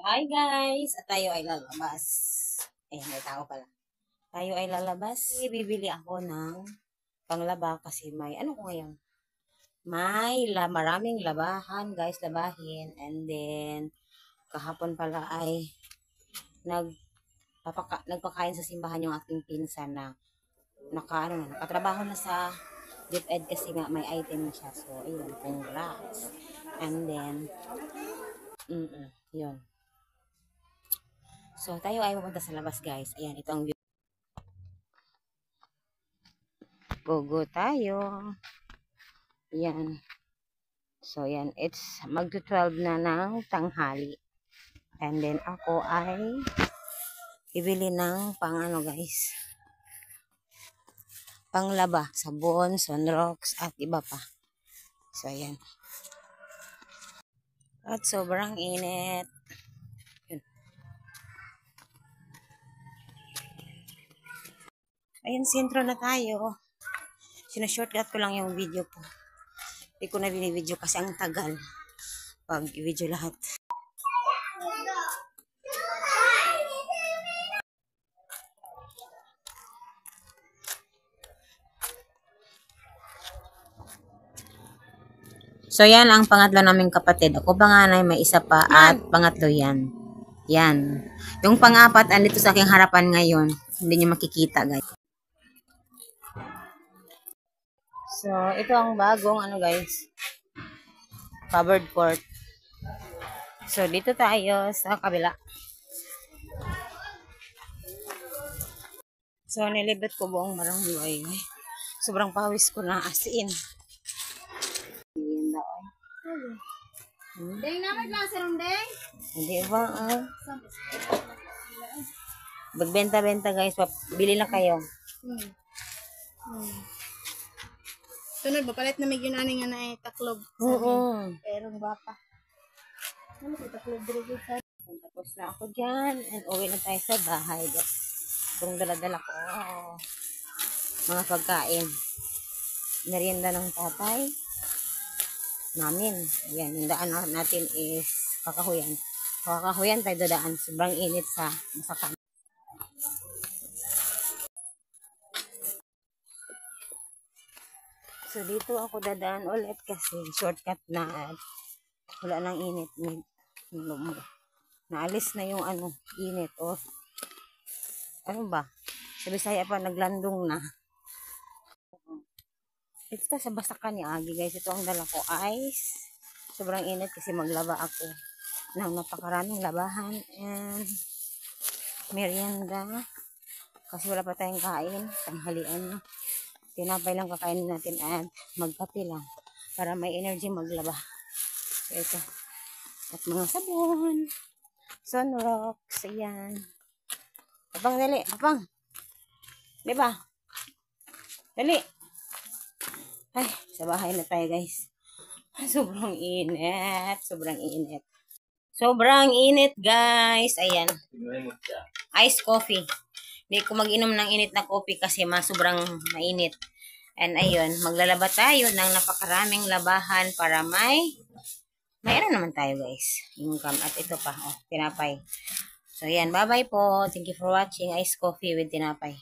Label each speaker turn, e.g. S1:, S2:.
S1: Hi guys! At tayo ay lalabas. May tao pala. Tayo ay lalabas. Bibili ako ng panglaba kasi may, ano ko ngayon? Maraming labahan guys, labahin. And then, kahapon pala ay nagpakain sa simbahan yung aking pinsan na nakatrabaho na sa DepEd kasi nga may item na siya. So, ayun, congrats. And then, yun. So, tayo ay pupunta sa labas, guys. Ayan, ito ang view. Go tayo. Ayan. So, ayan. It's magto-12 na ng tanghali. And then, ako ay ibili ng guys. Panglaba. Sabon, Sunrocks, at iba pa. So, ayan. At sobrang init. Ayan, sentro na tayo. Sinashortcut ko lang yung video ko. Hindi ko na binibideo kasi ang tagal pag i-video lahat. So, yan ang pangatlo naming kapatid. Ako panganay, may isa pa at pangatlo yan. Yan. Yung pang-apat, andito sa aking harapan ngayon. Hindi nyo makikita, guys. So, ito ang bagong, guys. Covered court. So, dito tayo sa kabila. So, nilibet ko buong barangay. Sobrang pawis ko na as in. Yan daw.
S2: Deng naman lang sa rundeng.
S1: Hindi ba? Magbenta-benta guys. Bili na kayo.
S2: Tunod ba? Palit na may ginani nga na taklog.
S1: Oo.
S2: Pero bapa. Ano ko taklog dito sa?
S1: Tapos na ako dyan. And uwi na tayo sa bahay. Itong dala-dala ko. Mga pagkain. Merienda ng tatay namin. Ayan. Yung daan natin is kakahuyan. Kakahuyan tayo daan. Sobrang init sa masakan. So, dito ako dadaan ulit kasi shortcut na at wala nang init. Naalis na yung init. O, ano ba? Sa Bisaya pa, naglandong na. Ito sa Basakan ni Agi, guys. Ito ang dala ko, ice. Sobrang init kasi maglaba ako ng napakaraming labahan and merienda. Kasi wala pa tayong kain. Tanghalian na. Tinapay lang kakainin natin at magkape lang para may energy maglaba. So, ito. At mga sabon. Sunrocks. Ayan. Papang, dali. Papang. Diba? Dali. Ay, sa bahay na tayo, guys. Sobrang init. Sobrang init. Sobrang init, guys. Ayan. Iced coffee. Hindi ko mag-inom ng init na coffee kasi sobrang mainit. And ayun, maglalaba tayo ng napakaraming labahan para may naman tayo, guys. Income. At ito pa, tinapay. So, ayan. Bye-bye po. Thank you for watching Iced Coffee with tinapay.